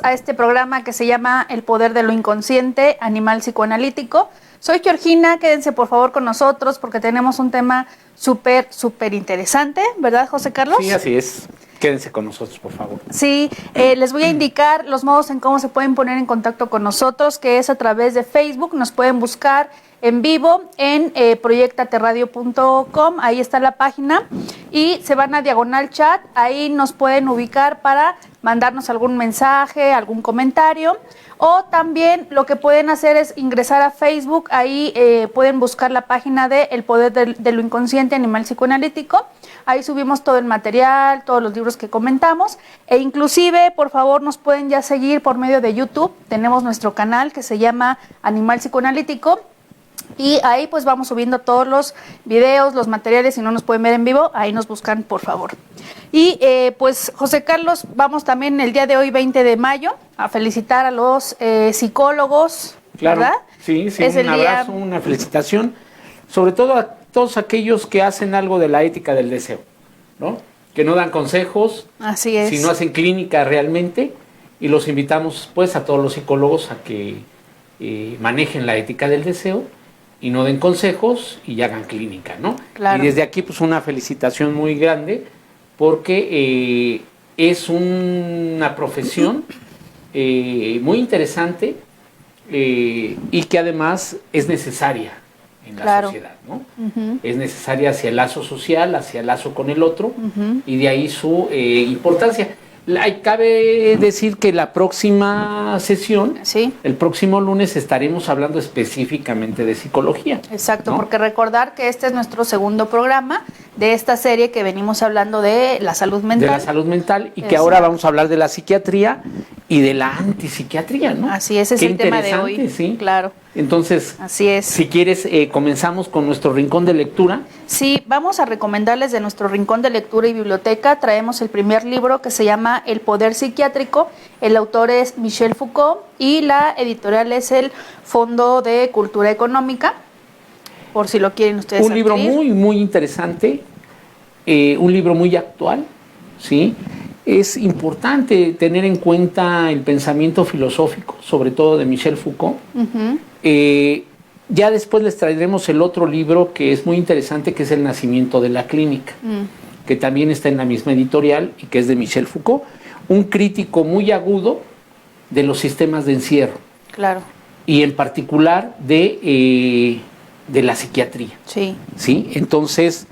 a este programa que se llama El Poder de lo Inconsciente, Animal Psicoanalítico. Soy Georgina, quédense por favor con nosotros porque tenemos un tema súper interesante, ¿verdad, José Carlos? Sí, así es. Quédense con nosotros, por favor. Sí, les voy a indicar los modos en cómo se pueden poner en contacto con nosotros, que es a través de Facebook. Nos pueden buscar en vivo en proyectateradio.com, ahí está la página, y se van a diagonal chat, ahí nos pueden ubicar para mandarnos algún mensaje, algún comentario, o también lo que pueden hacer es ingresar a Facebook, ahí pueden buscar la página de El Poder de lo Inconsciente, Animal Psicoanalítico. Ahí subimos todo el material, todos los libros que comentamos, e inclusive, por favor, nos pueden ya seguir por medio de YouTube. Tenemos nuestro canal que se llama Animal Psicoanalítico, y ahí pues vamos subiendo todos los videos, los materiales. Si no nos pueden ver en vivo, ahí nos buscan, por favor. Y pues, José Carlos, vamos también el día de hoy, 20 de mayo, a felicitar a los psicólogos, claro, ¿verdad? Sí, Es un abrazo, una felicitación, sobre todo a todos aquellos que hacen algo de la ética del deseo, ¿no? Que no dan consejos, así es, sino hacen clínica realmente, y los invitamos pues a todos los psicólogos a que manejen la ética del deseo y no den consejos y hagan clínica, ¿no? Claro. Y desde aquí pues una felicitación muy grande porque es una profesión muy interesante y que además es necesaria en la sociedad, ¿no? Es necesaria hacia el lazo social, hacia el lazo con el otro, y de ahí su importancia. Cabe decir que la próxima sesión, sí, el próximo lunes, estaremos hablando específicamente de psicología. Exacto, ¿no? Porque recordar que este es nuestro segundo programa de esta serie que venimos hablando de la salud mental. De la salud mental, y que ahora vamos a hablar de la psiquiatría y de la antipsiquiatría, ¿no? Así es el tema de hoy. ¿Sí? Claro. Entonces, así es. Si quieres, comenzamos con nuestro rincón de lectura. Sí, vamos a recomendarles de nuestro rincón de lectura y biblioteca. Traemos el primer libro que se llama El Poder Psiquiátrico. El autor es Michel Foucault y la editorial es el Fondo de Cultura Económica, por si lo quieren ustedes Un libro adquirir. muy interesante, un libro muy actual, ¿sí? Es importante tener en cuenta el pensamiento filosófico, sobre todo de Michel Foucault. Ya después les traeremos el otro libro que es muy interesante, que es El Nacimiento de la Clínica, que también está en la misma editorial y que es de Michel Foucault, un crítico muy agudo de los sistemas de encierro. Claro. Y en particular de la psiquiatría. Sí. ¿Sí? Entonces,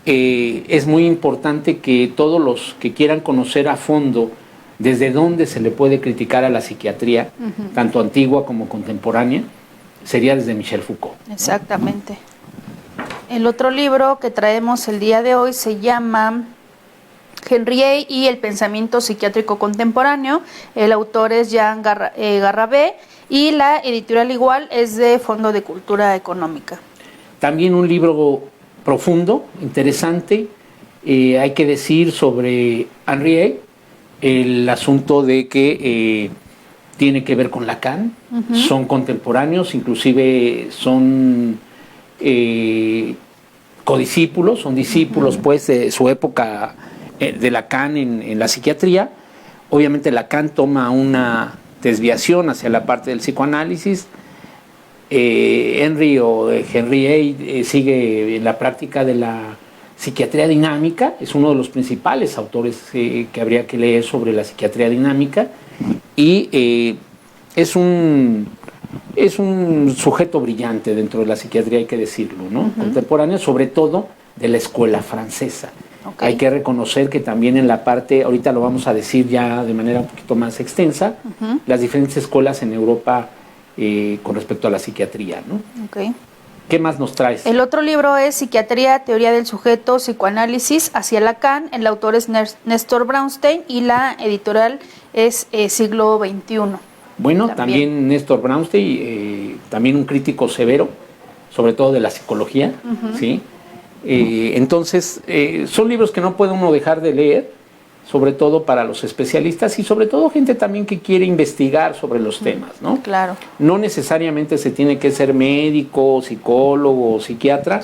es muy importante que todos los que quieran conocer a fondo desde dónde se le puede criticar a la psiquiatría, tanto antigua como contemporánea, sería desde Michel Foucault, ¿no? Exactamente. El otro libro que traemos el día de hoy se llama Henriet y el pensamiento psiquiátrico contemporáneo. El autor es Jean Garrabet y la editorial igual es de Fondo de Cultura Económica. También un libro profundo, interesante, hay que decir sobre Henriet, el asunto de que tiene que ver con Lacan, son contemporáneos, inclusive son codiscípulos, son discípulos pues de su época de Lacan en la psiquiatría. Obviamente Lacan toma una desviación hacia la parte del psicoanálisis. Henriet sigue en la práctica de la psiquiatría dinámica, es uno de los principales autores que habría que leer sobre la psiquiatría dinámica, y es un sujeto brillante dentro de la psiquiatría, hay que decirlo, ¿no? Contemporáneo, sobre todo de la escuela francesa. Okay. Hay que reconocer que también en la parte, ahorita lo vamos a decir ya de manera un poquito más extensa, las diferentes escuelas en Europa con respecto a la psiquiatría, ¿no? Okay. ¿Qué más nos traes? El otro libro es Psiquiatría, Teoría del Sujeto, Psicoanálisis hacia Lacan. El autor es Néstor Brownstein y la editorial es Siglo XXI. Bueno, también Néstor Brownstein, también un crítico severo, sobre todo de la psicología, ¿sí? Entonces, son libros que no puede uno dejar de leer, sobre todo para los especialistas y sobre todo gente también que quiere investigar sobre los temas, ¿no? Claro. No necesariamente se tiene que ser médico, psicólogo, psiquiatra,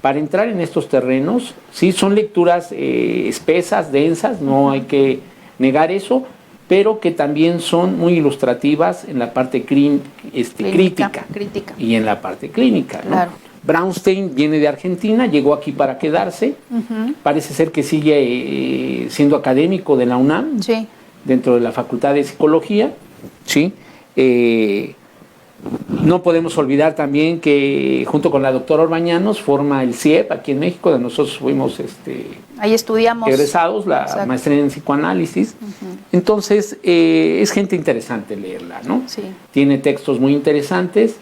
para entrar en estos terrenos. Sí, son lecturas espesas, densas, no hay que negar eso, pero que también son muy ilustrativas en la parte crítica y en la parte clínica, ¿no? Claro. Braunstein viene de Argentina, llegó aquí para quedarse, parece ser que sigue siendo académico de la UNAM, Sí. dentro de la Facultad de Psicología, ¿sí? No podemos olvidar también que junto con la doctora Orbañanos forma el CIEP aquí en México, de nosotros fuimos Ahí estudiamos. egresados, la Exacto. maestría en psicoanálisis. Entonces, es gente interesante leerla, ¿no? Sí. Tiene textos muy interesantes.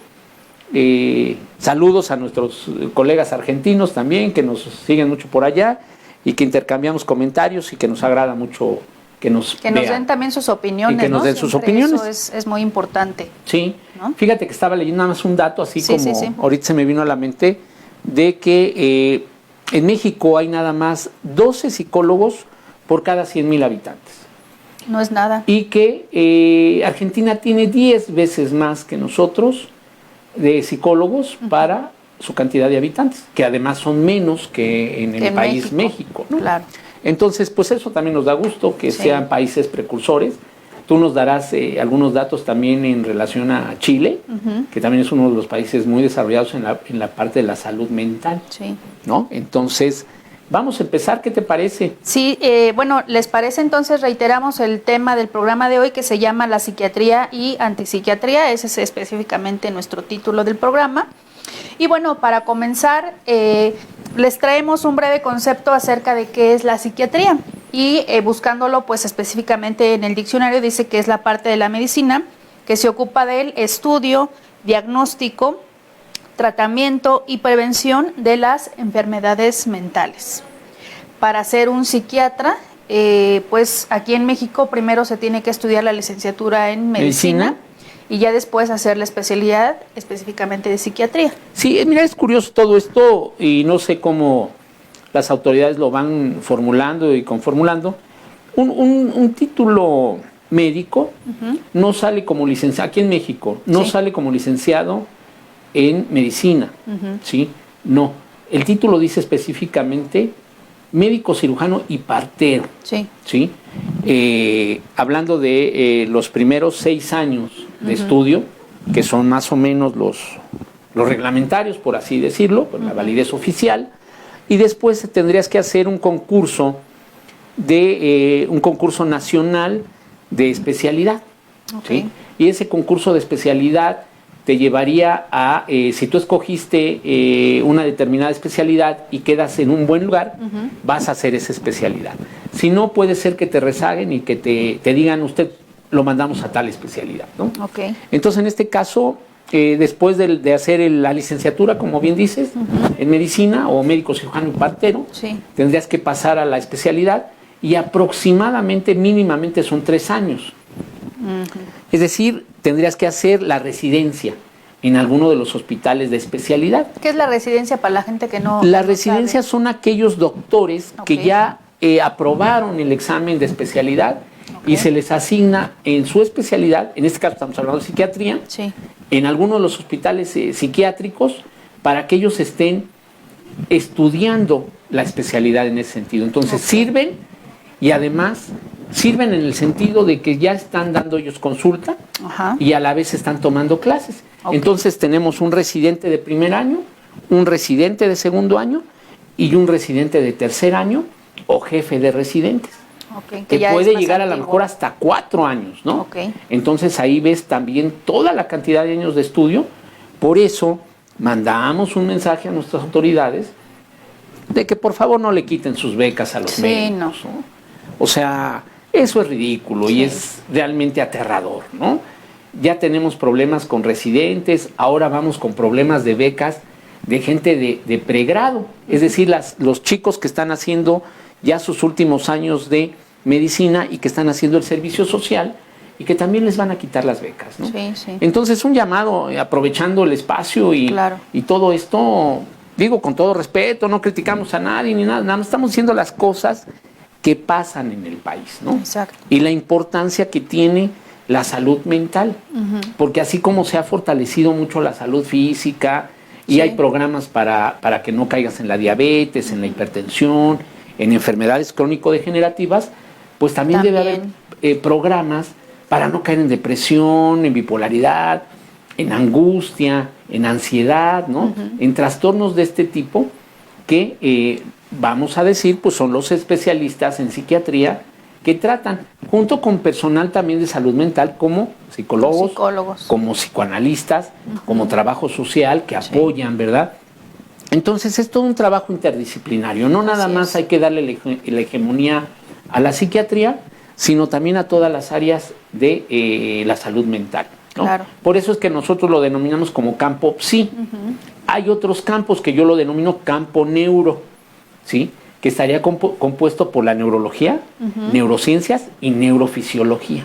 Saludos a nuestros colegas argentinos también, que nos siguen mucho por allá y que intercambiamos comentarios y que nos agrada mucho que nos vean. Den también sus opiniones, Y que nos den sus Siempre opiniones. Eso es muy importante. Sí, ¿no? Fíjate que estaba leyendo nada más un dato, así Sí, como sí. ahorita se me vino a la mente, de que en México hay nada más 12 psicólogos por cada 100,000 habitantes. No es nada. Y que Argentina tiene 10 veces más que nosotros de psicólogos para su cantidad de habitantes, que además son menos que en el país México, ¿no? Claro. Entonces, pues eso también nos da gusto, que sean países precursores. Tú nos darás algunos datos también en relación a Chile, que también es uno de los países muy desarrollados en la parte de la salud mental, ¿no? Entonces, vamos a empezar, ¿qué te parece? Sí, bueno, ¿les parece? Entonces reiteramos el tema del programa de hoy, que se llama La psiquiatría y antipsiquiatría. Ese es específicamente nuestro título del programa. Y bueno, para comenzar, les traemos un breve concepto acerca de qué es la psiquiatría. Y buscándolo pues específicamente en el diccionario, dice que es la parte de la medicina que se ocupa del estudio, diagnóstico, tratamiento y prevención de las enfermedades mentales. Para ser un psiquiatra, pues aquí en México primero se tiene que estudiar la licenciatura en medicina y ya después hacer la especialidad específicamente de psiquiatría. Sí, mira, es curioso todo esto y no sé cómo las autoridades lo van formulando y conformulando. Un título médico no sale como licenciado, aquí en México, no sale como licenciado en medicina, ¿sí? No, el título dice específicamente médico cirujano y partero, ¿sí? Hablando de los primeros 6 años de estudio, que son más o menos los reglamentarios, por así decirlo, por la validez oficial, y después tendrías que hacer un concurso nacional de especialidad, ¿sí? Y ese concurso de especialidad te llevaría a, si tú escogiste una determinada especialidad y quedas en un buen lugar, vas a hacer esa especialidad. Si no, puede ser que te rezaguen y que te digan, usted lo mandamos a tal especialidad, ¿no? Entonces, en este caso, después de hacer la licenciatura, como bien dices, en medicina o médico cirujano y partero, tendrías que pasar a la especialidad y aproximadamente, mínimamente son 3 años. Es decir, tendrías que hacer la residencia en alguno de los hospitales de especialidad. ¿Qué es la residencia para la gente que no La no residencia sabe? son aquellos doctores que ya aprobaron el examen de especialidad y se les asigna en su especialidad, en este caso estamos hablando de psiquiatría, en alguno de los hospitales psiquiátricos, para que ellos estén estudiando la especialidad en ese sentido. Entonces sirven, y además sirven en el sentido de que ya están dando ellos consulta y a la vez están tomando clases. Entonces tenemos un residente de primer año, un residente de segundo año y un residente de tercer año o jefe de residentes. Que puede llegar a lo mejor hasta 4 años, ¿no? Entonces ahí ves también toda la cantidad de años de estudio. Por eso mandamos un mensaje a nuestras autoridades de que por favor no le quiten sus becas a los médicos, ¿no? O sea, eso es ridículo y es realmente aterrador, ¿no? Ya tenemos problemas con residentes, ahora vamos con problemas de becas de gente de pregrado, es decir, los chicos que están haciendo ya sus últimos años de medicina y que están haciendo el servicio social y que también les van a quitar las becas, ¿no? Entonces, un llamado, aprovechando el espacio y todo esto, digo con todo respeto, no criticamos a nadie ni nada, nada más estamos diciendo las cosas que pasan en el país, ¿no? Y la importancia que tiene la salud mental, porque así como se ha fortalecido mucho la salud física y hay programas para que no caigas en la diabetes, en la hipertensión, en enfermedades crónico-degenerativas, pues también debe haber programas para no caer en depresión, en bipolaridad, en angustia, en ansiedad, ¿no? En trastornos de este tipo que vamos a decir, pues son los especialistas en psiquiatría que tratan, junto con personal también de salud mental, como psicólogos. Como psicoanalistas, como trabajo social, que apoyan, ¿verdad? Entonces es todo un trabajo interdisciplinario, no nada más hay que darle la hegemonía a la psiquiatría, sino también a todas las áreas de la salud mental, ¿no? Claro. Por eso es que nosotros lo denominamos como campo psi. Hay otros campos que yo lo denomino campo neuro, ¿sí? Que estaría compuesto por la neurología, neurociencias y neurofisiología.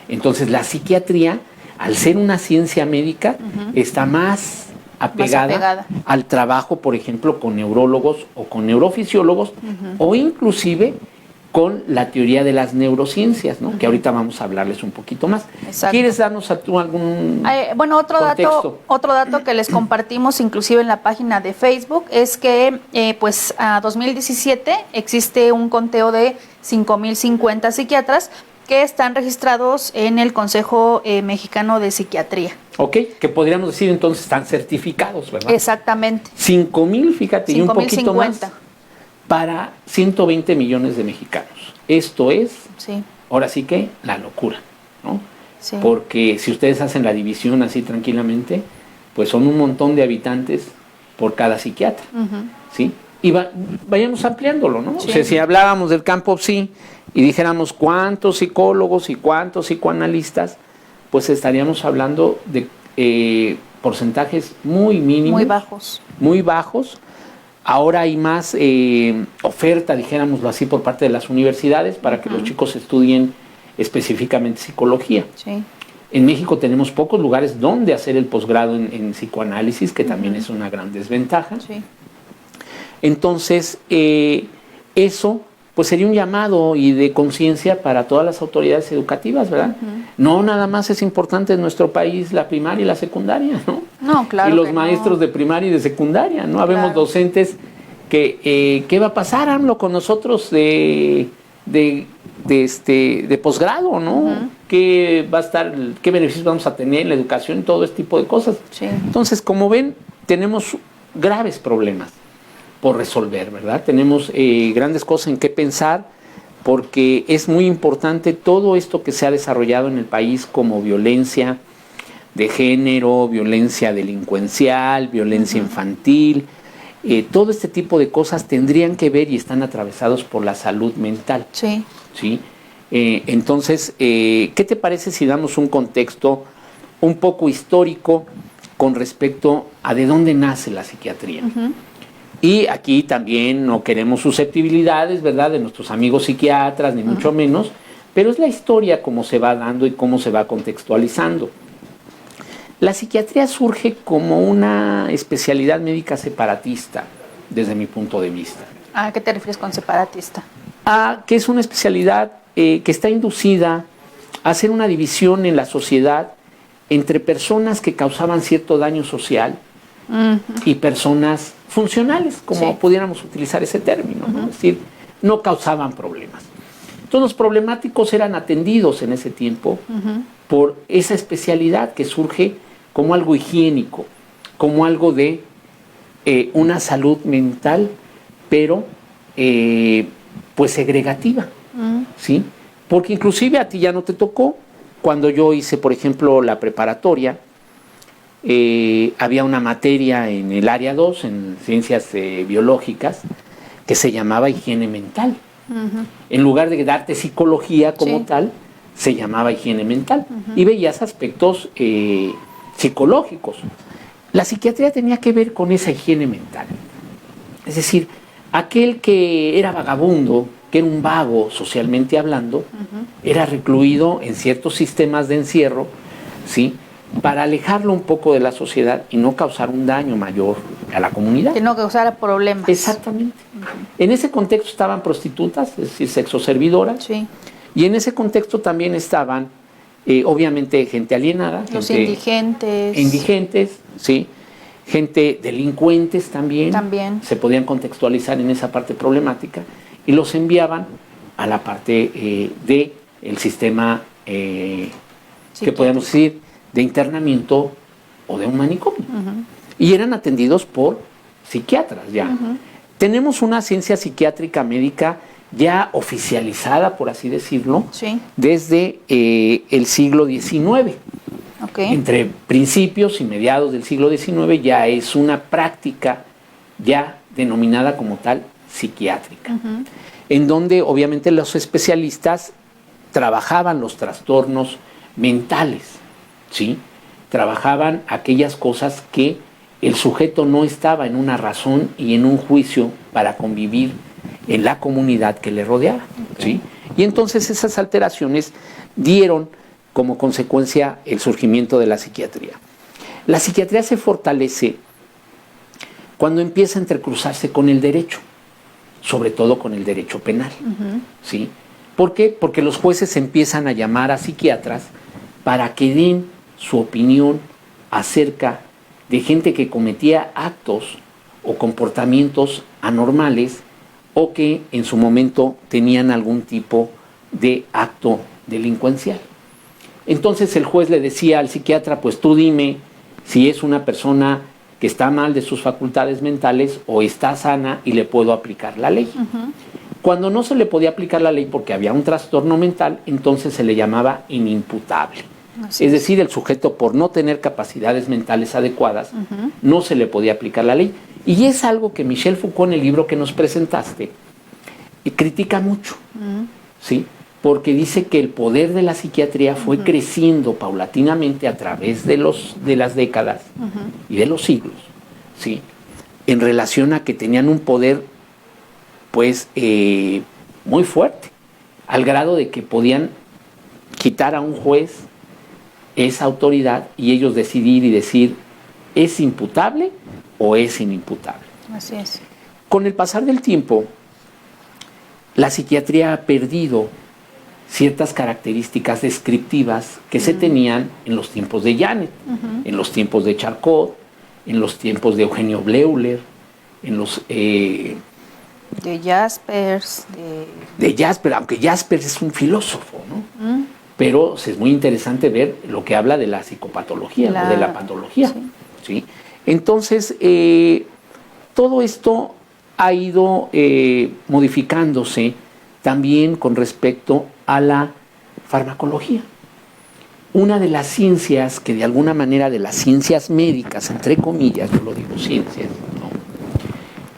Entonces la psiquiatría, al ser una ciencia médica, está más apegada al trabajo, por ejemplo, con neurólogos o con neurofisiólogos, o inclusive con la teoría de las neurociencias, ¿no? Que ahorita vamos a hablarles un poquito más. Exacto. ¿Quieres darnos a tú algún bueno, otro dato que les compartimos inclusive en la página de Facebook es que pues a 2017 existe un conteo de 5,050 psiquiatras que están registrados en el Consejo Mexicano de Psiquiatría. Ok, que podríamos decir entonces están certificados, ¿verdad? Exactamente. 5,000, fíjate, 5, y un poquito 50. Más para 120 millones de mexicanos. Esto es, ahora sí que, la locura, ¿no? Sí. Porque si ustedes hacen la división así tranquilamente, pues son un montón de habitantes por cada psiquiatra, ¿sí? Y vayamos ampliándolo, ¿no? Sí. O sea, si hablábamos del campo psi y dijéramos cuántos psicólogos y cuántos psicoanalistas, pues estaríamos hablando de porcentajes muy mínimos. Muy bajos. Ahora hay más oferta, dijéramoslo así, por parte de las universidades para que los chicos estudien específicamente psicología. Sí. En México tenemos pocos lugares donde hacer el posgrado en psicoanálisis, que también es una gran desventaja. Sí. Entonces, eso pues sería un llamado y de conciencia para todas las autoridades educativas, ¿verdad? No nada más es importante en nuestro país la primaria y la secundaria, ¿no? No, claro. Y los maestros de primaria y de secundaria, ¿no? Habemos docentes que, ¿qué va a pasar, AMLO, con nosotros de posgrado, ¿no? ¿Qué va a estar, qué beneficios vamos a tener en la educación y todo este tipo de cosas? Sí. Entonces, como ven, tenemos graves problemas por resolver, ¿verdad? Tenemos grandes cosas en qué pensar, porque es muy importante todo esto que se ha desarrollado en el país como violencia de género, violencia delincuencial, violencia infantil, todo este tipo de cosas tendrían que ver y están atravesados por la salud mental. Sí. ¿Sí? Entonces, ¿qué te parece si damos un contexto un poco histórico con respecto a de dónde nace la psiquiatría? Y aquí también no queremos susceptibilidades, ¿verdad?, de nuestros amigos psiquiatras, ni mucho menos, pero es la historia cómo se va dando y cómo se va contextualizando. La psiquiatría surge como una especialidad médica separatista, desde mi punto de vista. ¿A qué te refieres con separatista? Que es una especialidad que está inducida a hacer una división en la sociedad entre personas que causaban cierto daño social y personas funcionales, como pudiéramos utilizar ese término, ¿no? Es decir, no causaban problemas. Entonces los problemáticos eran atendidos en ese tiempo por esa especialidad que surge como algo higiénico, como algo de una salud mental, pero pues segregativa, ¿sí? Porque inclusive a ti ya no te tocó. Cuando yo hice, por ejemplo, la preparatoria, había una materia en el área 2, en ciencias biológicas, que se llamaba higiene mental. En lugar de darte psicología como tal, se llamaba higiene mental. Y veías aspectos psicológicos. La psiquiatría tenía que ver con esa higiene mental. Es decir, aquel que era vagabundo, que era un vago socialmente hablando, era recluido en ciertos sistemas de encierro, ¿sí?, para alejarlo un poco de la sociedad y no causar un daño mayor a la comunidad. Que no causara problemas. Exactamente. En ese contexto estaban prostitutas, es decir, sexoservidoras, y en ese contexto también estaban, obviamente, gente alienada. Los indigentes. Indigentes, sí. Gente delincuentes también. Se podían contextualizar en esa parte problemática y los enviaban a la parte del sistema, que podemos decir, de internamiento o de un manicomio. Y eran atendidos por psiquiatras ya. Tenemos una ciencia psiquiátrica médica ya oficializada, por así decirlo, desde el siglo XIX. Entre principios y mediados del siglo XIX ya es una práctica ya denominada como tal psiquiátrica, en donde obviamente los especialistas trabajaban los trastornos mentales, ¿sí? Trabajaban aquellas cosas que el sujeto no estaba en una razón y en un juicio para convivir en la comunidad que le rodeaba, ¿sí? Y entonces esas alteraciones dieron como consecuencia el surgimiento de la psiquiatría. La psiquiatría se fortalece cuando empieza a entrecruzarse con el derecho, sobre todo con el derecho penal, ¿sí? ¿Por qué? Porque los jueces empiezan a llamar a psiquiatras para que den su opinión acerca de gente que cometía actos o comportamientos anormales o que en su momento tenían algún tipo de acto delincuencial. Entonces el juez le decía al psiquiatra, pues tú dime si es una persona que está mal de sus facultades mentales o está sana y le puedo aplicar la ley. Cuando no se le podía aplicar la ley porque había un trastorno mental, entonces se le llamaba inimputable. Es decir, el sujeto, por no tener capacidades mentales adecuadas, no se le podía aplicar la ley. Y es algo que Michel Foucault, en el libro que nos presentaste, critica mucho, ¿sí? Porque dice que el poder de la psiquiatría fue creciendo paulatinamente a través de las décadas y de los siglos, ¿sí? En relación a que tenían un poder, pues, muy fuerte, al grado de que podían quitar a un juez esa autoridad y ellos decidir y decir, ¿es imputable o es inimputable? Así es. Con el pasar del tiempo, la psiquiatría ha perdido ciertas características descriptivas que se tenían en los tiempos de Janet, en los tiempos de Charcot, en los tiempos de Eugenio Bleuler, en los... de Jaspers. De Jaspers, aunque Jaspers es un filósofo, ¿no? Pero es muy interesante ver lo que habla de la psicopatología, o de la patología, ¿sí? Entonces, todo esto ha ido modificándose también con respecto a la farmacología. Una de las ciencias que de alguna manera, de las ciencias médicas, entre comillas, yo lo digo ciencias, ¿no?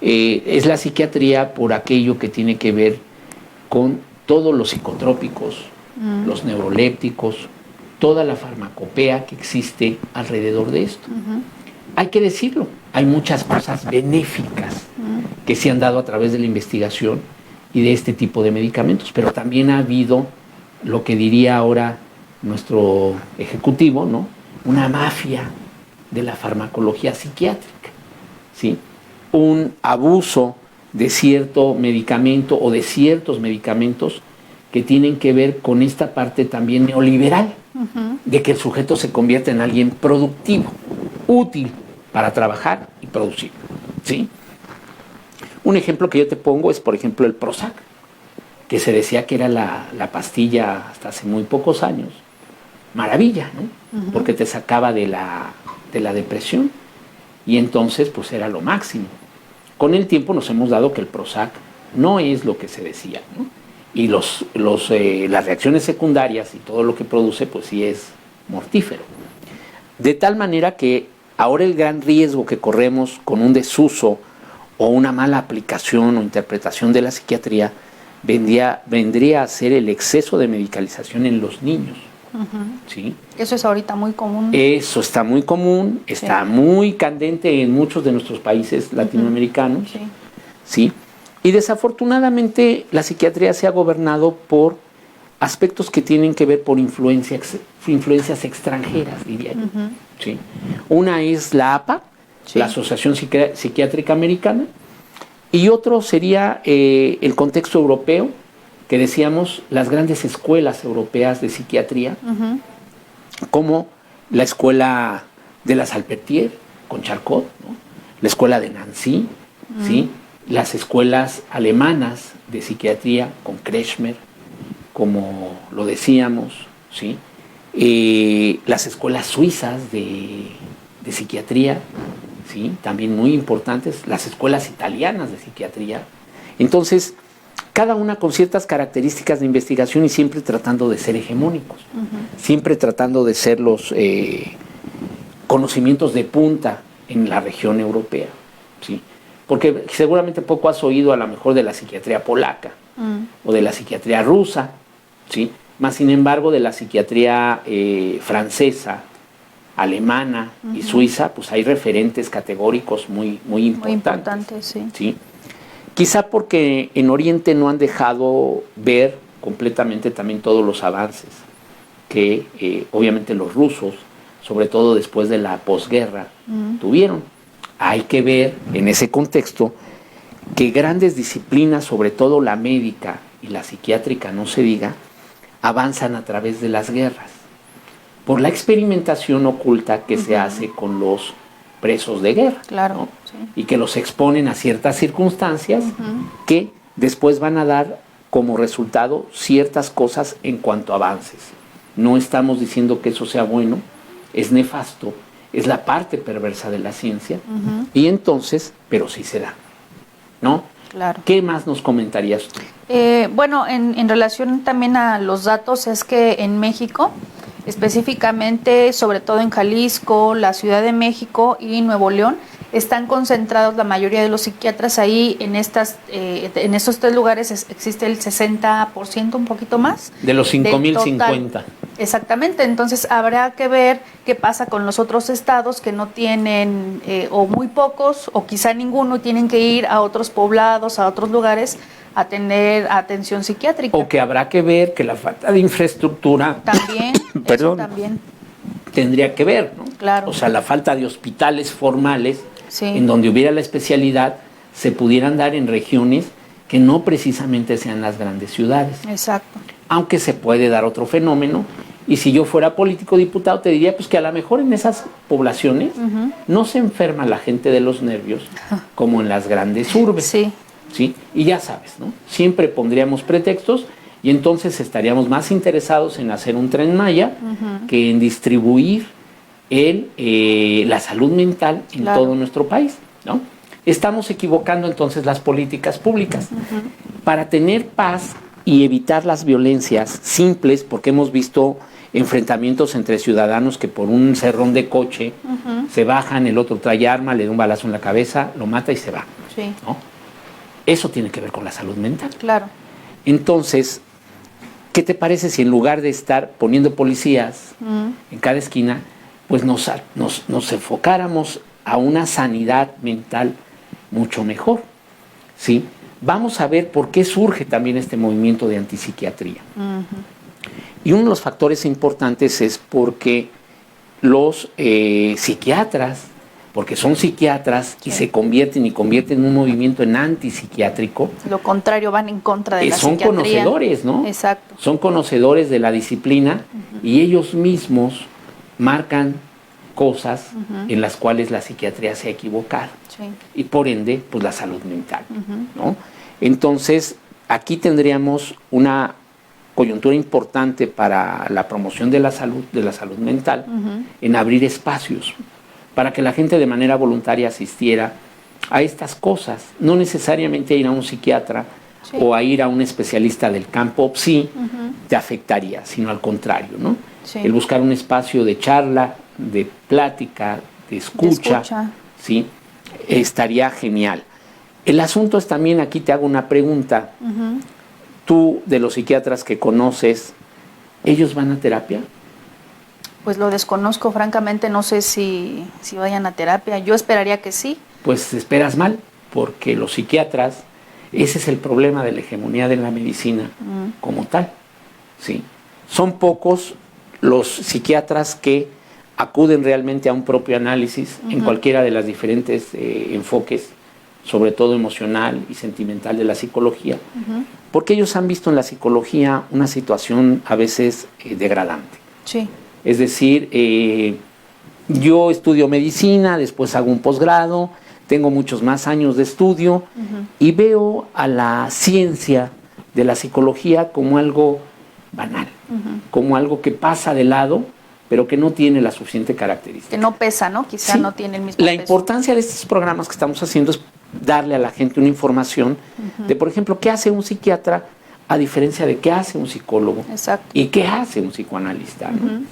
Es la psiquiatría por aquello que tiene que ver con todos los psicotrópicos, los neurolépticos, toda la farmacopea que existe alrededor de esto. Hay que decirlo, hay muchas cosas benéficas que se han dado a través de la investigación y de este tipo de medicamentos, pero también ha habido lo que diría ahora nuestro ejecutivo, ¿no? Una mafia de la farmacología psiquiátrica, ¿sí? Un abuso de cierto medicamento o de ciertos medicamentos que tienen que ver con esta parte también neoliberal, de que el sujeto se convierta en alguien productivo, útil para trabajar y producir, ¿sí? Un ejemplo que yo te pongo es, por ejemplo, el Prozac, que se decía que era la pastilla hasta hace muy pocos años, maravilla, ¿no? Porque te sacaba de la depresión y entonces pues era lo máximo. Con el tiempo nos hemos dado que el Prozac no es lo que se decía, ¿no? Y las reacciones secundarias y todo lo que produce, pues sí es mortífero. De tal manera que ahora el gran riesgo que corremos con un desuso o una mala aplicación o interpretación de la psiquiatría vendría a ser el exceso de medicalización en los niños. ¿Sí? Eso es ahorita muy común. Eso está muy común, está muy candente en muchos de nuestros países latinoamericanos. ¿Sí? Y desafortunadamente la psiquiatría se ha gobernado por aspectos que tienen que ver por influencias extranjeras, diría yo. ¿Sí? Una es la APA, la Asociación Psiquiátrica Americana, y otro sería el contexto europeo, que decíamos las grandes escuelas europeas de psiquiatría, como la escuela de la Salpêtrière con Charcot, ¿no? La escuela de Nancy, ¿sí? las escuelas alemanas de psiquiatría con Kretschmer, como lo decíamos, ¿sí? Las escuelas suizas de psiquiatría, ¿sí? También muy importantes, las escuelas italianas de psiquiatría. Entonces, cada una con ciertas características de investigación y siempre tratando de ser hegemónicos, siempre tratando de ser los conocimientos de punta en la región europea, ¿sí? Porque seguramente poco has oído a lo mejor de la psiquiatría polaca o de la psiquiatría rusa, ¿sí? Más sin embargo de la psiquiatría francesa, alemana y suiza, pues hay referentes categóricos muy importantes. Muy importantes, sí. ¿Sí? Quizá porque en Oriente no han dejado ver completamente también todos los avances que obviamente los rusos, sobre todo después de la posguerra, tuvieron. Hay que ver en ese contexto que grandes disciplinas, sobre todo la médica y la psiquiátrica, no se diga, avanzan a través de las guerras, por la experimentación oculta que se hace con los presos de guerra, claro, ¿no? Sí. Y que los exponen a ciertas circunstancias que después van a dar como resultado ciertas cosas en cuanto a avances. No estamos diciendo que eso sea bueno, es nefasto, es la parte perversa de la ciencia, y entonces, pero sí se da, ¿no? Claro. ¿Qué más nos comentarías tú? Bueno, en relación también a los datos, es que en México, específicamente, sobre todo en Jalisco, la Ciudad de México y Nuevo León, están concentrados la mayoría de los psiquiatras ahí. En estos tres lugares existe el 60%, un poquito más. De los 5.050. Exactamente, entonces habrá que ver qué pasa con los otros estados que no tienen o muy pocos o quizá ninguno, y tienen que ir a otros poblados, a otros lugares a tener atención psiquiátrica. O que habrá que ver que la falta de infraestructura También, perdón, eso también. Tendría que ver, ¿no? Claro. O sea, la falta de hospitales formales, Sí. en donde hubiera la especialidad, se pudieran dar en regiones que no precisamente sean las grandes ciudades. Exacto. Aunque se puede dar otro fenómeno, y si yo fuera político diputado te diría pues que a lo mejor en esas poblaciones no se enferma la gente de los nervios como en las grandes urbes. Sí. ¿Sí? Y ya sabes, ¿no? Siempre pondríamos pretextos y entonces estaríamos más interesados en hacer un Tren Maya que en distribuir la salud mental en todo nuestro país, ¿no? Estamos equivocando entonces las políticas públicas. Para tener paz y evitar las violencias simples, porque hemos visto enfrentamientos entre ciudadanos que por un cerrón de coche se bajan, el otro trae arma, le da un balazo en la cabeza, lo mata y se va, Sí. ¿no? Eso tiene que ver con la salud mental. Claro. Entonces, ¿qué te parece si en lugar de estar poniendo policías en cada esquina, pues nos enfocáramos a una sanidad mental mucho mejor? ¿Sí? Vamos a ver por qué surge también este movimiento de antipsiquiatría. Y uno de los factores importantes es porque los psiquiatras, porque son psiquiatras y se convierten en un movimiento en antipsiquiátrico. Lo contrario, van en contra de la son psiquiatría. Conocedores, ¿no? Exacto. Son conocedores de la disciplina y ellos mismos marcan cosas en las cuales la psiquiatría se ha equivocado. Sí. Y por ende, pues la salud mental, ¿no? Entonces, aquí tendríamos una coyuntura importante para la promoción de la salud mental, en abrir espacios para que la gente de manera voluntaria asistiera a estas cosas, no necesariamente ir a un psiquiatra o a ir a un especialista del campo, sí, te afectaría, sino al contrario, ¿no? Sí. El buscar un espacio de charla, de plática, de escucha, ¿sí? Estaría genial. El asunto es también, aquí te hago una pregunta, tú de los psiquiatras que conoces, ¿ellos van a terapia? Pues lo desconozco, francamente, no sé si vayan a terapia. Yo esperaría que sí. Pues esperas mal, porque los psiquiatras, ese es el problema de la hegemonía de la medicina como tal, ¿sí? Son pocos los psiquiatras que acuden realmente a un propio análisis en cualquiera de las diferentes enfoques, sobre todo emocional y sentimental de la psicología, porque ellos han visto en la psicología una situación a veces degradante. Sí. Es decir, yo estudio medicina, después hago un posgrado, tengo muchos más años de estudio y veo a la ciencia de la psicología como algo banal, como algo que pasa de lado, pero que no tiene la suficiente característica. Que no pesa, ¿no? Quizá Sí. no tiene el mismo La peso. importancia de estos programas que estamos haciendo es darle a la gente una información de, por ejemplo, qué hace un psiquiatra a diferencia de qué hace un psicólogo. Exacto. Y qué hace un psicoanalista, ¿no?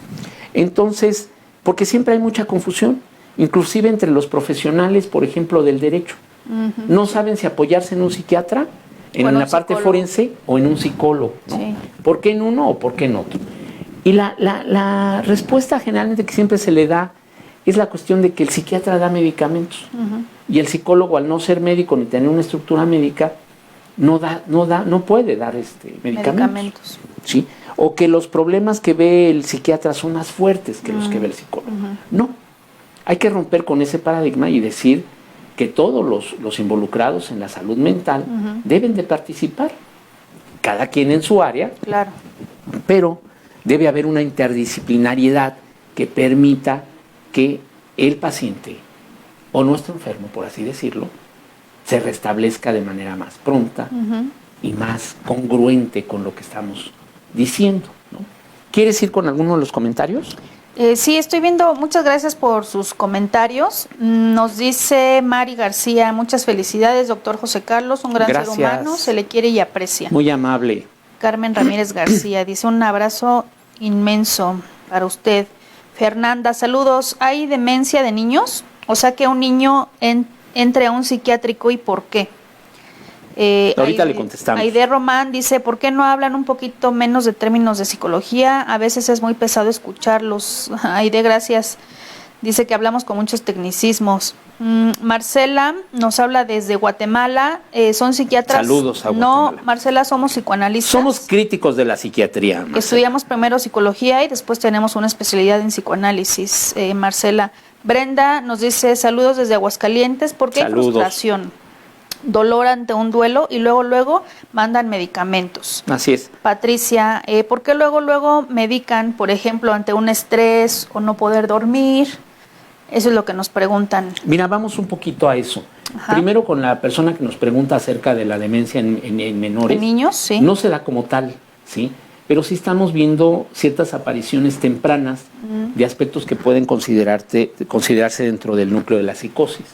Entonces, porque siempre hay mucha confusión, inclusive entre los profesionales, por ejemplo, del derecho. No saben si apoyarse en un psiquiatra, en la parte forense o en un psicólogo, ¿no? Sí. ¿Por qué en uno o por qué en otro? Y la respuesta generalmente que siempre se le da es la cuestión de que el psiquiatra da medicamentos y el psicólogo, al no ser médico ni tener una estructura médica, no puede dar medicamentos. ¿Sí? O que los problemas que ve el psiquiatra son más fuertes que los que ve el psicólogo. No, hay que romper con ese paradigma y decir que todos los involucrados en la salud mental deben de participar, cada quien en su área, Claro. pero debe haber una interdisciplinariedad que permita que el paciente o nuestro enfermo, por así decirlo, se restablezca de manera más pronta y más congruente con lo que estamos diciendo, ¿no? ¿Quieres ir con alguno de los comentarios? Sí, estoy viendo, muchas gracias por sus comentarios. Nos dice Mari García, muchas felicidades, doctor José Carlos, un gran ser humano, se le quiere y aprecia. Muy amable. Carmen Ramírez García dice, un abrazo inmenso para usted. Fernanda, saludos, ¿hay demencia de niños? O sea, que un niño entre a un psiquiátrico, ¿y por qué? Ahorita le contestamos. Aide Román dice, ¿por qué no hablan un poquito menos de términos de psicología? A veces es muy pesado escucharlos. Aide, gracias. Dice que hablamos con muchos tecnicismos. Marcela nos habla desde Guatemala. ¿Son psiquiatras? Saludos a Guatemala. No, Marcela, somos psicoanalistas. Somos críticos de la psiquiatría, Marcela. Estudiamos primero psicología y después tenemos una especialidad en psicoanálisis, Marcela. Brenda nos dice, saludos desde Aguascalientes. ¿Por qué hay frustración? Dolor ante un duelo y luego mandan medicamentos. Así es. Patricia, ¿por qué luego medican, por ejemplo, ante un estrés o no poder dormir? Eso es lo que nos preguntan. Mira, vamos un poquito a eso. Primero con la persona que nos pregunta acerca de la demencia en menores. En niños, sí. No se da como tal, ¿sí? Pero sí estamos viendo ciertas apariciones tempranas de aspectos que pueden considerarse dentro del núcleo de la psicosis,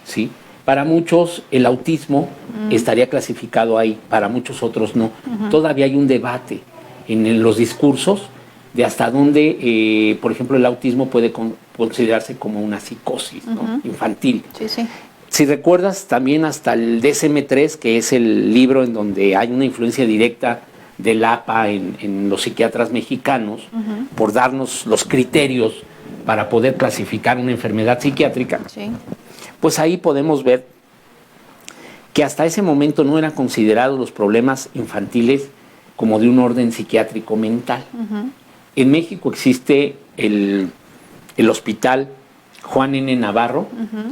¿sí? Para muchos el autismo estaría clasificado ahí, para muchos otros no. Todavía hay un debate en los discursos de hasta dónde, por ejemplo, el autismo puede considerarse como una psicosis, ¿no? Infantil. Sí, sí. Si recuerdas, también hasta el DSM-3, que es el libro en donde hay una influencia directa del APA en los psiquiatras mexicanos, por darnos los criterios para poder clasificar una enfermedad psiquiátrica. Sí. Pues ahí podemos ver que hasta ese momento no eran considerados los problemas infantiles como de un orden psiquiátrico mental. En México existe el hospital Juan N. Navarro,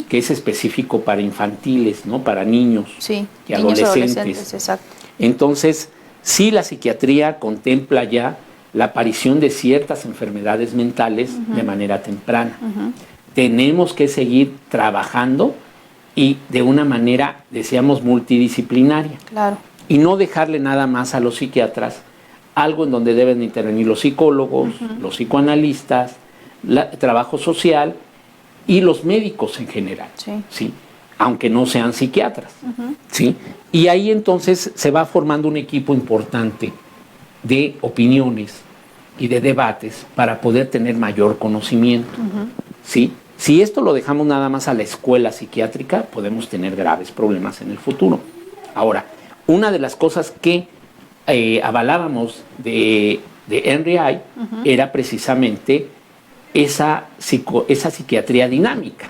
que es específico para infantiles, ¿no? Para niños, sí, y adolescentes. Exacto. Entonces, sí, la psiquiatría contempla ya la aparición de ciertas enfermedades mentales de manera temprana. Tenemos que seguir trabajando y de una manera, decíamos, multidisciplinaria. Claro. Y no dejarle nada más a los psiquiatras, algo en donde deben intervenir los psicólogos, los psicoanalistas, trabajo social y los médicos en general, ¿sí? Aunque no sean psiquiatras, ¿sí? Y ahí entonces se va formando un equipo importante de opiniones y de debates para poder tener mayor conocimiento, ¿sí? Si esto lo dejamos nada más a la escuela psiquiátrica, podemos tener graves problemas en el futuro. Ahora, una de las cosas que avalábamos de NRI era precisamente esa psiquiatría dinámica,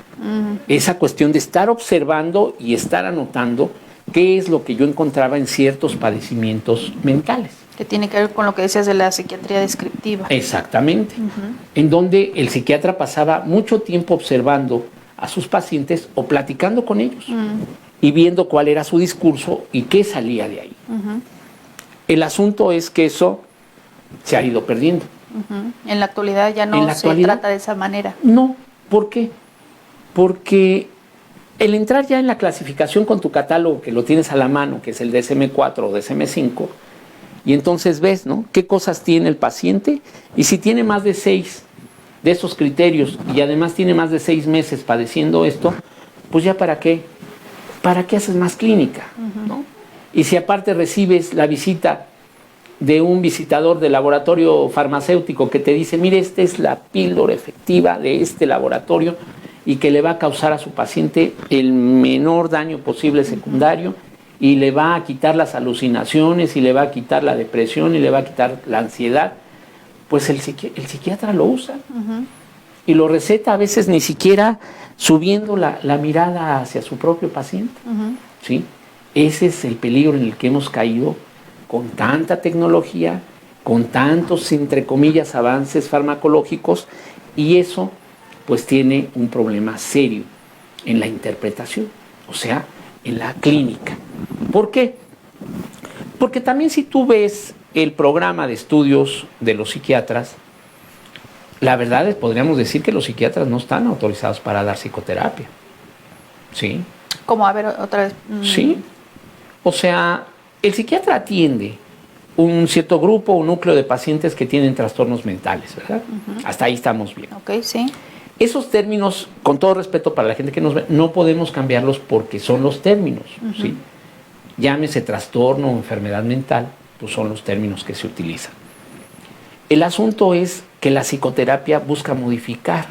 esa cuestión de estar observando y estar anotando qué es lo que yo encontraba en ciertos padecimientos mentales. Que tiene que ver con lo que decías de la psiquiatría descriptiva. Exactamente. En donde el psiquiatra pasaba mucho tiempo observando a sus pacientes o platicando con ellos y viendo cuál era su discurso y qué salía de ahí. El asunto es que eso se ha ido perdiendo. En la actualidad ya no se trata de esa manera. No, ¿por qué? Porque el entrar ya en la clasificación con tu catálogo, que lo tienes a la mano, que es el DSM-4 o DSM-5, y entonces ves, ¿no?, qué cosas tiene el paciente, y si tiene más de 6 de esos criterios, y además tiene más de 6 meses padeciendo esto, pues ya ¿para qué? ¿Para qué haces más clínica? ¿No? Y si aparte recibes la visita de un visitador del laboratorio farmacéutico que te dice, mire, esta es la píldora efectiva de este laboratorio y que le va a causar a su paciente el menor daño posible secundario y le va a quitar las alucinaciones y le va a quitar la depresión y le va a quitar la ansiedad, pues el psiquiatra lo usa y lo receta, a veces ni siquiera subiendo la mirada hacia su propio paciente. ¿Sí? Ese es el peligro en el que hemos caído con tanta tecnología, con tantos, entre comillas, avances farmacológicos, y eso pues tiene un problema serio en la interpretación, o sea, en la clínica. ¿Por qué? Porque también si tú ves el programa de estudios de los psiquiatras, la verdad es, podríamos decir que los psiquiatras no están autorizados para dar psicoterapia. ¿Sí? Como, a ver, otra vez. Sí. O sea, el psiquiatra atiende un cierto grupo o núcleo de pacientes que tienen trastornos mentales, ¿verdad? Hasta ahí estamos bien. Ok, sí. Esos términos, con todo respeto para la gente que nos ve, no podemos cambiarlos porque son los términos, ¿sí? Llámese trastorno o enfermedad mental, pues son los términos que se utilizan. El asunto es que la psicoterapia busca modificar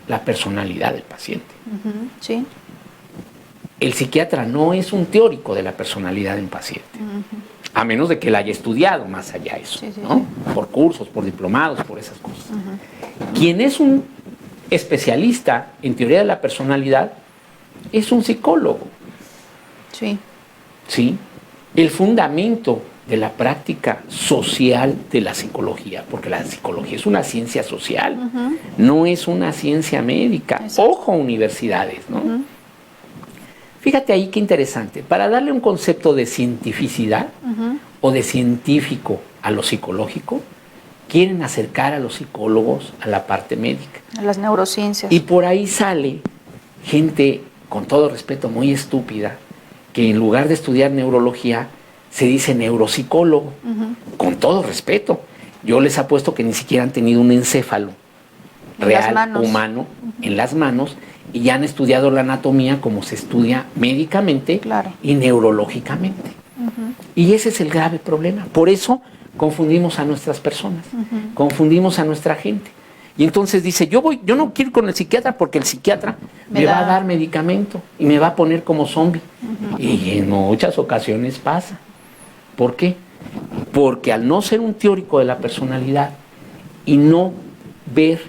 la personalidad del paciente. Sí. El psiquiatra no es un teórico de la personalidad del paciente, a menos de que la haya estudiado más allá de eso, ¿no? Por cursos, por diplomados, por esas cosas. Quien es un especialista en teoría de la personalidad es un psicólogo. Sí. ¿Sí? El fundamento de la práctica social de la psicología, porque la psicología es una ciencia social, no es una ciencia médica. Exacto. Ojo, universidades, ¿no? Fíjate ahí qué interesante. Para darle un concepto de cientificidad o de científico a lo psicológico, quieren acercar a los psicólogos a la parte médica. A las neurociencias. Y por ahí sale gente, con todo respeto, muy estúpida, que en lugar de estudiar neurología, se dice neuropsicólogo. Con todo respeto. Yo les apuesto que ni siquiera han tenido un encéfalo real, humano, en las manos, y ya han estudiado la anatomía como se estudia médicamente y neurológicamente. Y ese es el grave problema. Por eso confundimos a nuestras personas, confundimos a nuestra gente. Y entonces dice, yo no quiero ir con el psiquiatra porque el psiquiatra me va a dar medicamento y me va a poner como zombie. Y en muchas ocasiones pasa. ¿Por qué? Porque al no ser un teórico de la personalidad y no ver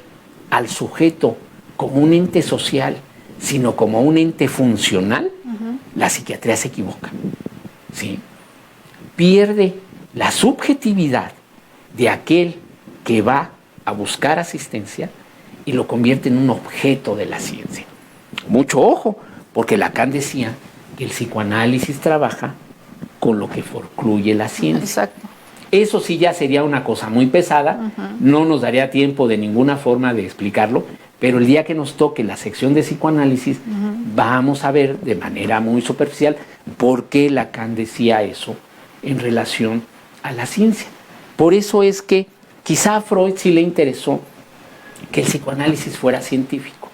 al sujeto como un ente social, sino como un ente funcional, la psiquiatría se equivoca. ¿Sí? Pierde la subjetividad de aquel que va a buscar asistencia y lo convierte en un objeto de la ciencia. Mucho ojo, porque Lacan decía que el psicoanálisis trabaja con lo que concluye la ciencia. Exacto. Eso sí ya sería una cosa muy pesada, no nos daría tiempo de ninguna forma de explicarlo, pero el día que nos toque la sección de psicoanálisis, vamos a ver de manera muy superficial por qué Lacan decía eso en relación a la ciencia. Por eso es que quizá a Freud sí le interesó que el psicoanálisis fuera científico,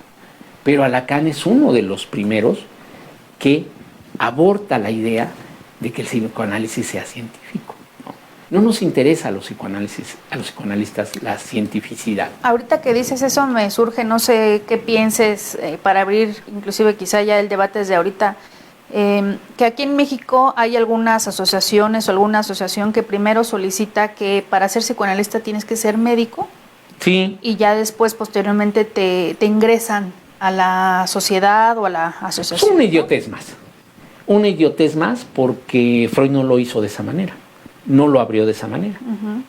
pero a Lacan es uno de los primeros que aborta la idea de que el psicoanálisis sea científico. No nos interesa a los psicoanalistas la cientificidad. Ahorita que dices eso me surge, no sé qué pienses, para abrir inclusive quizá ya el debate desde ahorita, que aquí en México hay algunas asociaciones o alguna asociación que primero solicita que para ser psicoanalista tienes que ser médico. Sí. Y ya después, posteriormente, te ingresan a la sociedad o a la asociación. Es una idiotez más. Una idiotez más porque Freud no lo hizo de esa manera. No lo abrió de esa manera.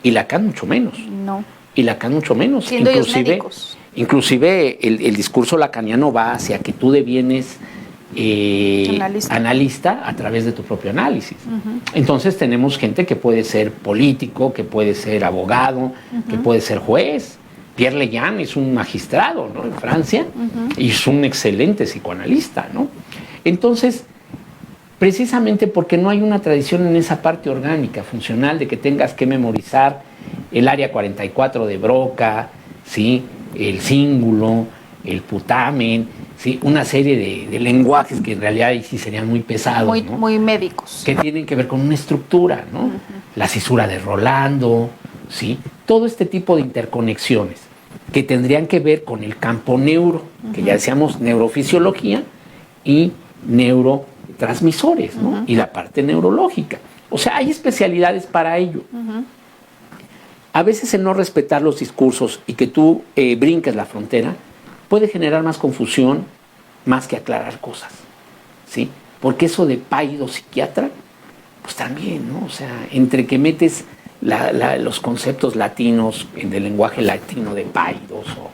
Y Lacan mucho menos. No. Y Lacan mucho menos. Siendo ellos médicos. Inclusive el discurso lacaniano va hacia que tú devienes analista a través de tu propio análisis. Entonces tenemos gente que puede ser político, que puede ser abogado, que puede ser juez, Pierre Leyan es un magistrado, ¿no?, en Francia, y es un excelente psicoanalista, ¿no? Entonces, precisamente porque no hay una tradición en esa parte orgánica, funcional, de que tengas que memorizar el área 44 de Broca, ¿sí?, el cíngulo, el putamen, ¿sí?, una serie de lenguajes que en realidad sí serían muy pesados, ¿no?, muy médicos, que tienen que ver con una estructura, ¿no? La cisura de Rolando, ¿sí? Todo este tipo de interconexiones que tendrían que ver con el campo neuro, que ya decíamos neurofisiología y neurotransmisores, ¿no? Y la parte neurológica. O sea, hay especialidades para ello. A veces el no respetar los discursos y que tú brinques la frontera puede generar más confusión más que aclarar cosas, ¿sí? Porque eso de paido psiquiatra, pues también, ¿no? O sea, entre que metes los conceptos latinos del lenguaje latino de paidos o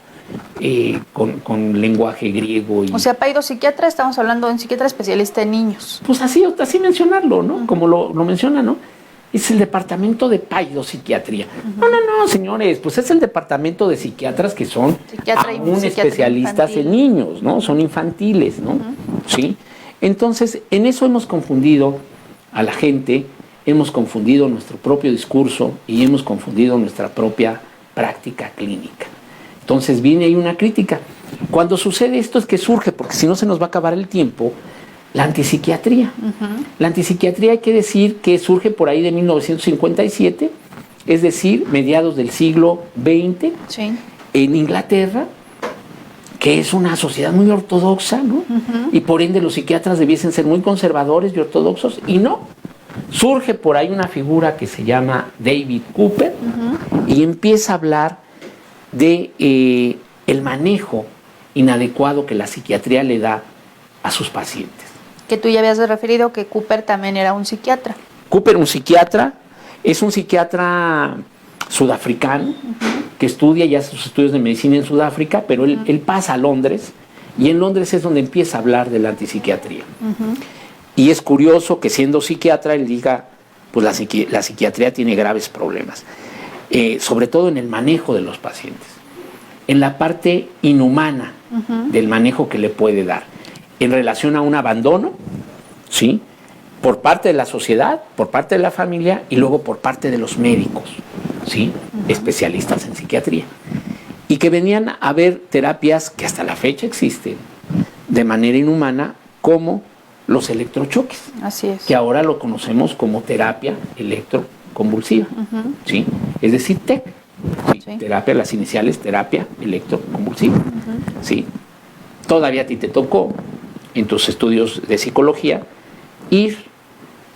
con lenguaje griego. O sea, paido psiquiatra, estamos hablando de un psiquiatra especialista en niños. Pues así mencionarlo, ¿no? Como lo menciona, ¿no? Es el departamento de paidopsiquiatría. No, señores, pues es el departamento de psiquiatras que son aún especialistas en niños, ¿no? Son infantiles, ¿no? ¿Sí? Entonces, en eso hemos confundido a la gente, hemos confundido nuestro propio discurso y hemos confundido nuestra propia práctica clínica. Entonces viene ahí una crítica. Cuando sucede esto es que surge, porque si no se nos va a acabar el tiempo, la antipsiquiatría. La antipsiquiatría hay que decir que surge por ahí de 1957, es decir, mediados del siglo XX, sí, en Inglaterra, que es una sociedad muy ortodoxa, ¿no? Y por ende los psiquiatras debiesen ser muy conservadores y ortodoxos, y no. Surge por ahí una figura que se llama David Cooper y empieza a hablar de el manejo inadecuado que la psiquiatría le da a sus pacientes. Que tú ya habías referido que Cooper también era un psiquiatra. Cooper, un psiquiatra, es un psiquiatra sudafricano que estudia ya sus estudios de medicina en Sudáfrica, pero él pasa a Londres y en Londres es donde empieza a hablar de la antipsiquiatría. Y es curioso que siendo psiquiatra él diga, pues la psiquiatría tiene graves problemas, sobre todo en el manejo de los pacientes, en la parte inhumana del manejo que le puede dar, en relación a un abandono, ¿sí?, por parte de la sociedad, por parte de la familia y luego por parte de los médicos, ¿sí?, especialistas en psiquiatría, y que venían a ver terapias que hasta la fecha existen de manera inhumana, como los electrochoques. Así es. Que ahora lo conocemos como terapia electroconvulsiva, ¿sí? Es decir, TEC, ¿sí? Sí. Terapia, las iniciales, terapia electroconvulsiva, ¿sí? Todavía a ti te tocó, en tus estudios de psicología, ir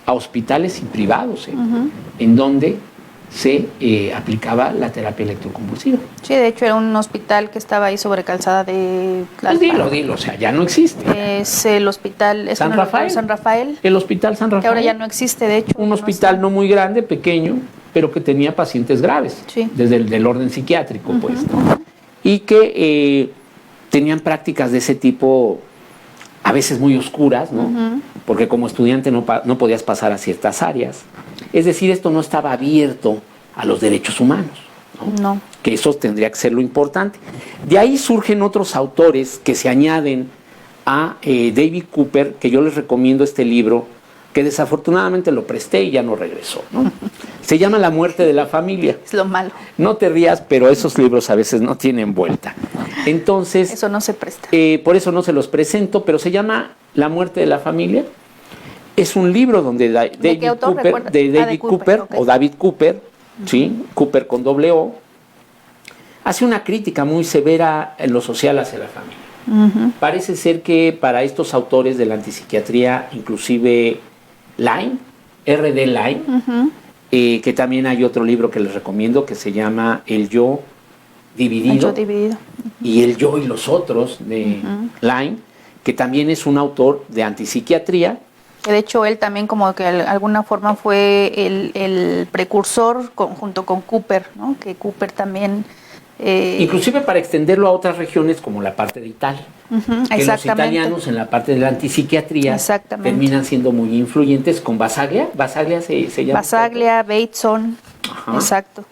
a hospitales y privados, en donde se aplicaba la terapia electroconvulsiva. Sí, de hecho era un hospital que estaba ahí sobre Calzada de Tlalpan. Pues dilo, o sea, ya no existe. Es el hospital San Rafael. San Rafael. El hospital San Rafael. Que ahora ya no existe, de hecho. Un hospital no muy grande, pequeño, pero que tenía pacientes graves, sí, desde el del orden psiquiátrico, pues. Y que tenían prácticas de ese tipo, a veces muy oscuras, ¿no? Porque como estudiante no podías pasar a ciertas áreas. Es decir, esto no estaba abierto a los derechos humanos, ¿no? Que eso tendría que ser lo importante. De ahí surgen otros autores que se añaden a David Cooper, que yo les recomiendo este libro, que desafortunadamente lo presté y ya no regresó, ¿no? Se llama La muerte de la familia. Es lo malo. No te rías, pero esos libros a veces no tienen vuelta. Entonces, eso no se presta. Por eso no se los presento, pero se llama La muerte de la familia. Es un libro donde David Cooper, okay, o David Cooper, ¿sí? Cooper con doble O, hace una crítica muy severa en lo social hacia la familia. Parece ser que para estos autores de la antipsiquiatría, inclusive Line, R.D. Line, que también hay otro libro que les recomiendo que se llama El yo dividido, y El yo y los otros de Line, que también es un autor de antipsiquiatría. De hecho, él también como que de alguna forma fue el precursor junto con Cooper, ¿no? Que Cooper también... inclusive para extenderlo a otras regiones como la parte de Italia. Que los italianos en la parte de la antipsiquiatría terminan siendo muy influyentes con Basaglia. Basaglia se llama. Basaglia, Bateson. Exacto.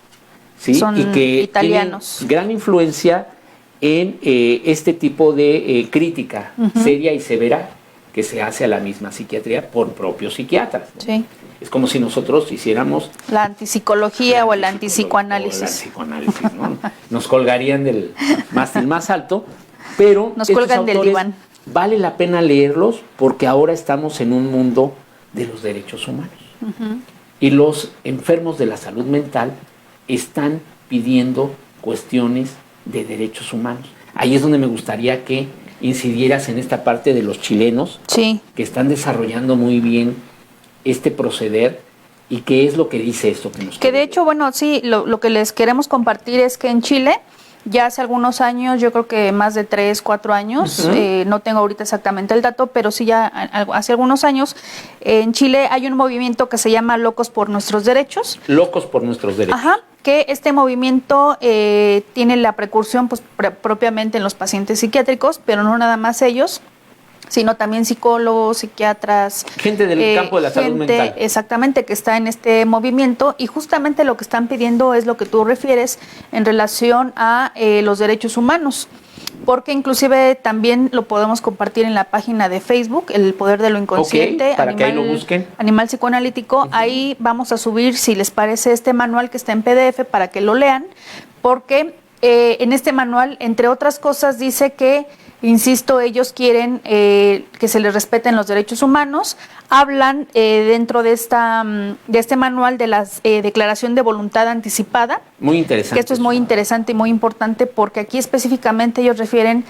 ¿sí? Son y que italianos. tienen gran influencia en este tipo de crítica seria y severa que se hace a la misma psiquiatría por propios psiquiatras, ¿no? Sí. Es como si nosotros hiciéramos La antipsicología o el antipsicoanálisis. o el psicoanálisis, ¿no? Nos colgarían del mástil más alto, pero Nos estos cuelgan del autores diván. vale la pena leerlos porque ahora estamos en un mundo de los derechos humanos. Y los enfermos de la salud mental están pidiendo cuestiones de derechos humanos. Ahí es donde me gustaría que incidieras en esta parte de los chilenos, Sí. que están desarrollando muy bien este proceder. ¿Y qué es lo que dice esto? Que de hecho, bueno, sí, lo que les queremos compartir es que en Chile, ya hace algunos años, yo creo que más de 3, 4 años, no tengo ahorita exactamente el dato, pero sí ya hace algunos años, en Chile hay un movimiento que se llama Locos por Nuestros Derechos. Locos por Nuestros Derechos. Ajá, que este movimiento tiene la precursión pues, propiamente en los pacientes psiquiátricos, pero no nada más ellos, sino también psicólogos, psiquiatras. Gente del campo de la salud mental. Exactamente, que está en este movimiento y justamente lo que están pidiendo es lo que tú refieres en relación a los derechos humanos. Porque inclusive también lo podemos compartir en la página de Facebook, El Poder de lo Inconsciente, Okay, para que ahí lo busquen. Animal Psicoanalítico. Ahí vamos a subir, si les parece, este manual que está en PDF para que lo lean, porque en este manual, entre otras cosas, dice que, insisto, ellos quieren que se les respeten los derechos humanos. Hablan dentro de este manual de la declaración de voluntad anticipada. Muy interesante. Que esto es muy interesante y muy importante porque aquí específicamente ellos refieren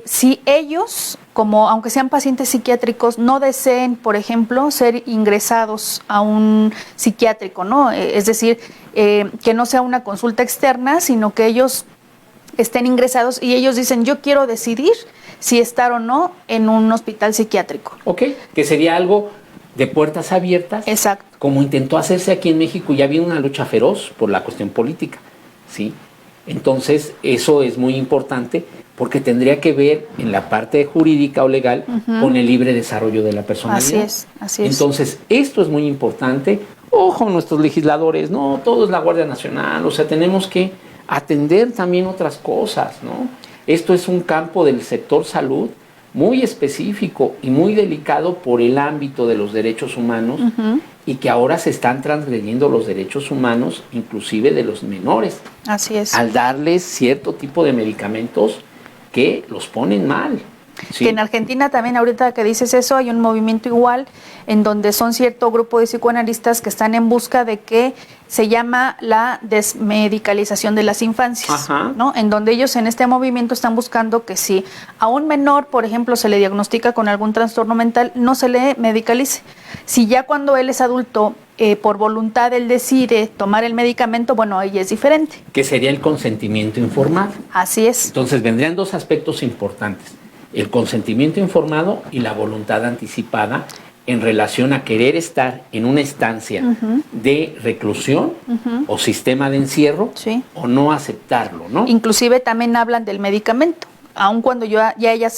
si ellos, como aunque sean pacientes psiquiátricos, no deseen, por ejemplo, ser ingresados a un psiquiátrico, ¿no? Es decir, que no sea una consulta externa, sino que ellos estén ingresados y ellos dicen, yo quiero decidir si estar o no en un hospital psiquiátrico. Ok, que sería algo de puertas abiertas. Exacto. Como intentó hacerse aquí en México, ya había una lucha feroz por la cuestión política, ¿sí? Entonces, eso es muy importante porque tendría que ver en la parte jurídica o legal con el libre desarrollo de la personalidad. Así es. Entonces, esto es muy importante. Ojo, nuestros legisladores, no todo es la Guardia Nacional, o sea, tenemos que atender también otras cosas, ¿no? Esto es un campo del sector salud muy específico y muy delicado por el ámbito de los derechos humanos y que ahora se están transgrediendo los derechos humanos, inclusive de los menores. Así es. Al darles cierto tipo de medicamentos que los ponen mal. Sí. Que en Argentina también, ahorita que dices eso, hay un movimiento igual en donde son cierto grupo de psicoanalistas que están en busca de que se llama la desmedicalización de las infancias, ¿no? En donde ellos en este movimiento están buscando que si a un menor, por ejemplo, se le diagnostica con algún trastorno mental, no se le medicalice. Si ya cuando él es adulto, por voluntad él decide tomar el medicamento, bueno, ahí es diferente. Que sería el consentimiento informado. Así es. Entonces vendrían dos aspectos importantes: el consentimiento informado y la voluntad anticipada en relación a querer estar en una estancia de reclusión o sistema de encierro o no aceptarlo, ¿no? Inclusive también hablan del medicamento. Aun cuando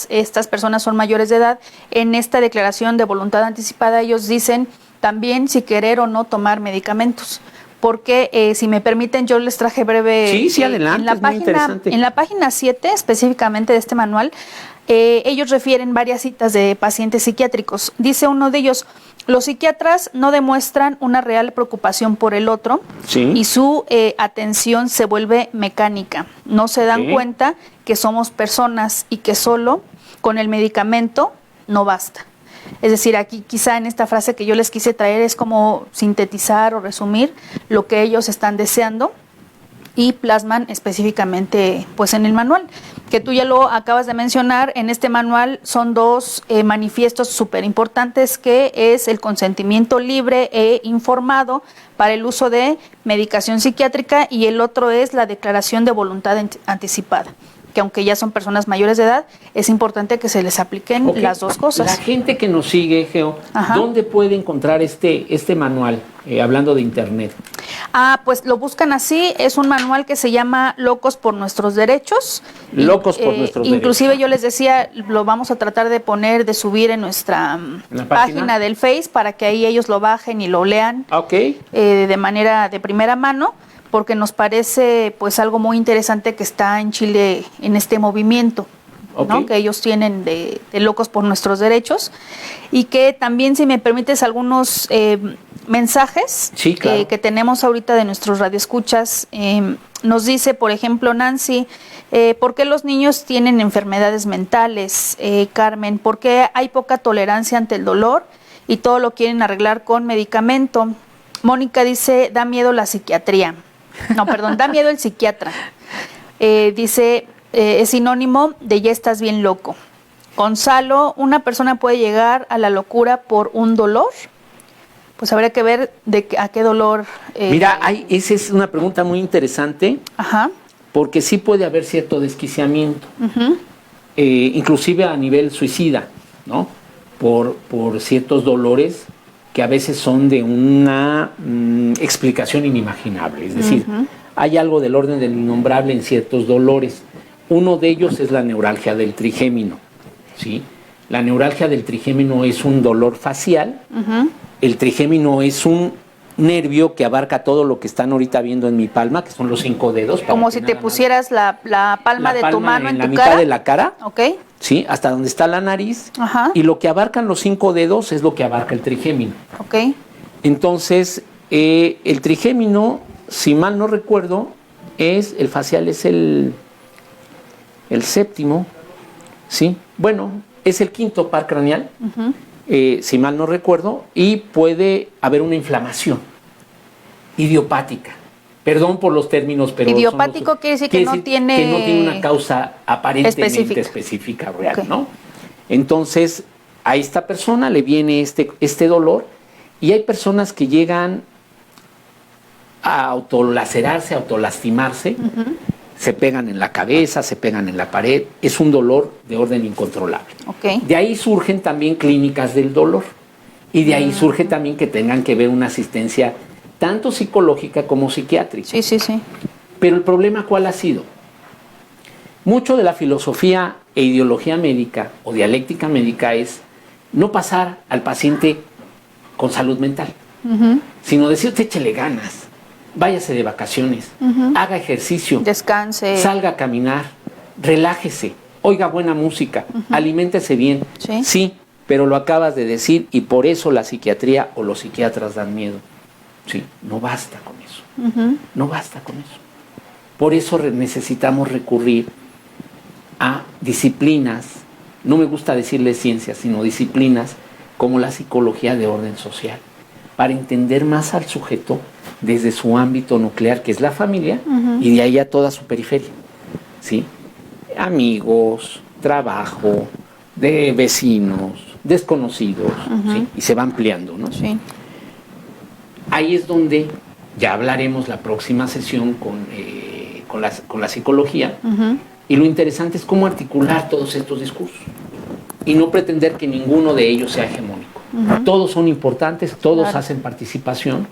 estas personas son mayores de edad, en esta declaración de voluntad anticipada ellos dicen también si querer o no tomar medicamentos. Porque si me permiten, yo les traje breve. Sí, adelante, en la página 7, específicamente de este manual, ellos refieren varias citas de pacientes psiquiátricos. Dice uno de ellos, los psiquiatras no demuestran una real preocupación por el otro y su atención se vuelve mecánica. No se dan cuenta que somos personas y que solo con el medicamento no basta. Es decir, aquí quizá en esta frase que yo les quise traer es como sintetizar o resumir lo que ellos están deseando y plasman específicamente pues en el manual, que tú ya lo acabas de mencionar. En este manual son dos manifiestos súper importantes, que es el consentimiento libre e informado para el uso de medicación psiquiátrica y el otro es la declaración de voluntad anticipada, que aunque ya son personas mayores de edad, es importante que se les apliquen las dos cosas. La gente que nos sigue, Geo, ¿dónde puede encontrar este manual? Hablando de internet. Pues lo buscan así, es un manual que se llama Locos por Nuestros Derechos. Locos por Nuestros Derechos. Inclusive yo les decía, lo vamos a tratar de subir en nuestra página del Face para que ahí ellos lo bajen y lo lean de manera de primera mano. porque nos parece pues algo muy interesante que está en Chile en este movimiento, ¿no? Que ellos tienen de Locos por Nuestros Derechos, y que también, si me permites, algunos mensajes sí, claro. Que tenemos ahorita de nuestros radioescuchas. Nos dice, por ejemplo, Nancy, ¿por qué los niños tienen enfermedades mentales? Carmen, ¿por qué hay poca tolerancia ante el dolor y todo lo quieren arreglar con medicamento? Mónica dice, da miedo la psiquiatría. No, perdón, da miedo el psiquiatra. Dice, es sinónimo de ya estás bien loco. Gonzalo, ¿una persona puede llegar a la locura por un dolor? Pues habría que ver a qué dolor. Mira, esa es una pregunta muy interesante. Ajá. Porque sí puede haber cierto desquiciamiento, inclusive a nivel suicida, ¿no? Por ciertos dolores que a veces son de una explicación inimaginable. Es decir, hay algo del orden del innombrable en ciertos dolores. Uno de ellos es la neuralgia del trigémino, ¿sí? La neuralgia del trigémino es un dolor facial. El trigémino es un nervio que abarca todo lo que están ahorita viendo en mi palma, que son los 5 dedos. Como si te pusieras la palma de tu mano en tu cara. La mitad de la cara. Ok. Sí, hasta donde está la nariz. Ajá. Y lo que abarcan los 5 dedos es lo que abarca el trigémino. Ok. Entonces, el trigémino, si mal no recuerdo, el facial es el séptimo, ¿sí? Bueno, es el quinto par craneal. Si mal no recuerdo, y puede haber una inflamación idiopática. Perdón por los términos, pero... Idiopático quiere decir que no tiene una causa aparentemente específica real, okay, ¿no? Entonces, a esta persona le viene este dolor, y hay personas que llegan a autolacerarse, a autolastimarse, se pegan en la cabeza, se pegan en la pared. Es un dolor de orden incontrolable. Okay. De ahí surgen también clínicas del dolor, y de ahí surge también que tengan que ver una asistencia tanto psicológica como psiquiátrica. Sí, sí, sí. Pero el problema, ¿cuál ha sido? Mucho de la filosofía e ideología médica o dialéctica médica es no pasar al paciente con salud mental, sino decirte, échele ganas, váyase de vacaciones, haga ejercicio, descanse, salga a caminar, relájese, oiga buena música, aliméntese bien. ¿Sí? Sí, pero lo acabas de decir, y por eso la psiquiatría o los psiquiatras dan miedo. Sí, no basta con eso. No basta con eso. Por eso necesitamos recurrir a disciplinas, no me gusta decirle ciencias, sino disciplinas como la psicología de orden social, para entender más al sujeto desde su ámbito nuclear, que es la familia, y de ahí a toda su periferia, ¿sí? Amigos, trabajo, de vecinos, desconocidos, ¿sí? Y se va ampliando, ¿no? Sí. Ahí es donde ya hablaremos la próxima sesión con la psicología, y lo interesante es cómo articular todos estos discursos y no pretender que ninguno de ellos sea hegemónico. Todos son importantes, todos hacen participación,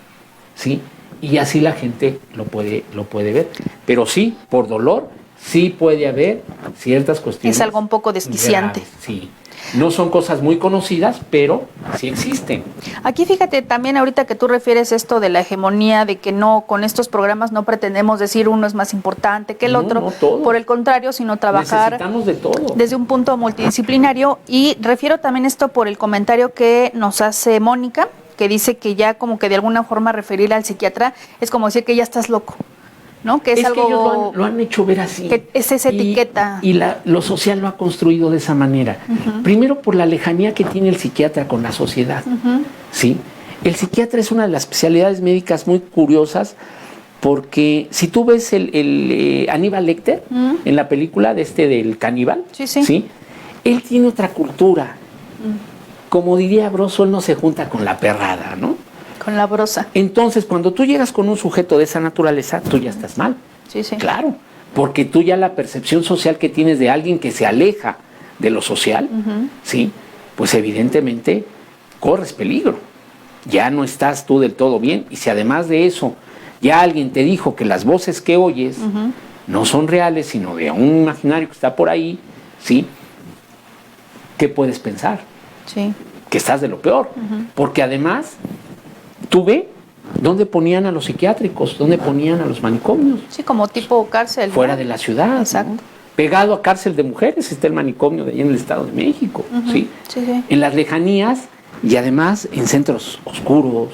¿sí? Y así la gente lo puede ver. Pero sí, por dolor, sí puede haber ciertas cuestiones. Es algo un poco desquiciante. Graves, sí. No son cosas muy conocidas, pero sí existen. Aquí fíjate también ahorita que tú refieres esto de la hegemonía, de que no, con estos programas no pretendemos decir uno es más importante que el otro. No, todos. Por el contrario, sino trabajar necesitamos de todo, desde un punto multidisciplinario. Y refiero también esto por el comentario que nos hace Mónica, que dice que ya como que de alguna forma referir al psiquiatra es como decir que ya estás loco, ¿no? Que es algo que ellos lo han hecho ver así. Que es esa etiqueta. Y lo social lo ha construido de esa manera. Primero por la lejanía que tiene el psiquiatra con la sociedad. ¿Sí? El psiquiatra es una de las especialidades médicas muy curiosas, porque si tú ves el Aníbal Lecter en la película del caníbal, ¿sí? Él tiene otra cultura. Como diría Broso, él no se junta con la perrada, ¿no? Con la brosa. Entonces, cuando tú llegas con un sujeto de esa naturaleza, tú ya estás mal. Sí, sí. Claro, porque tú ya la percepción social que tienes de alguien que se aleja de lo social, ¿sí? Pues evidentemente corres peligro. Ya no estás tú del todo bien. Y si además de eso ya alguien te dijo que las voces que oyes no son reales, sino de un imaginario que está por ahí, ¿sí? ¿Qué puedes pensar? Sí. Que estás de lo peor. Porque además tuve ¿Dónde ponían a los psiquiátricos? ¿Dónde ponían a los manicomios? Sí, como tipo cárcel. Fuera de la ciudad. Exacto. ¿No? Pegado a cárcel de mujeres está el manicomio de allí en el Estado de México. ¿Sí? Sí. En las lejanías y además en centros oscuros,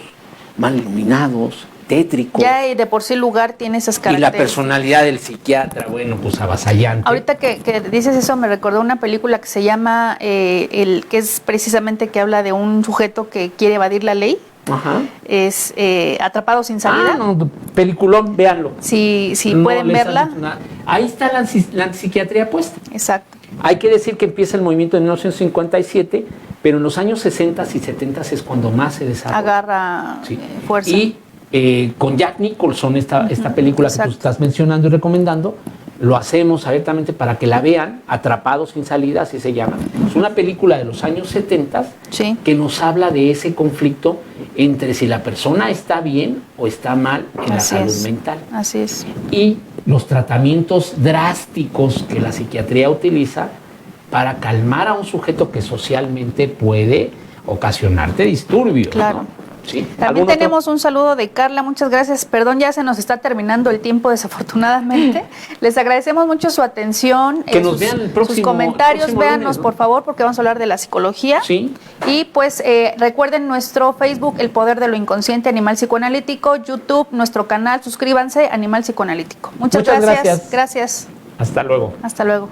mal iluminados, tétricos. Ya de por sí el lugar tiene esas Y características. la personalidad del psiquiatra, bueno, pues avasallante. Ahorita que dices eso me recordó una película que se llama, que es precisamente que habla de un sujeto que quiere evadir la ley. Ajá. Es Atrapado sin salida. Ah, no, peliculón, véanlo. Si No pueden les verla. han- Ahí está la psiquiatría puesta. Exacto. Hay que decir que empieza el movimiento en 1957, pero en los años 60 y 70 es cuando más se desarrolla. Agarra Sí. fuerza. Y con Jack Nicholson, esta película que exacto. tú estás mencionando y recomendando, lo hacemos abiertamente para que la vean, Atrapados sin salida, así se llama. Es una película de los años 70 Sí. que nos habla de ese conflicto entre si la persona está bien o está mal en Así la salud es. mental. Así es. Y los tratamientos drásticos que la psiquiatría utiliza para calmar a un sujeto que socialmente puede ocasionarte disturbios. Claro. ¿no? ¿Sí? También ¿Algún otro? tenemos un saludo de Carla, muchas gracias. Perdón, ya se nos está terminando el tiempo desafortunadamente. Les agradecemos mucho su atención, Que nos sus, vean el próximo- sus comentarios, el próximo véanos lunes, ¿no? por favor, porque vamos a hablar de la psicología. Sí. Y pues recuerden nuestro Facebook, El Poder de lo Inconsciente, Animal Psicoanalítico, YouTube, nuestro canal, suscríbanse, Animal Psicoanalítico. Muchas Muchas gracias. gracias. Gracias. Hasta luego. Hasta luego.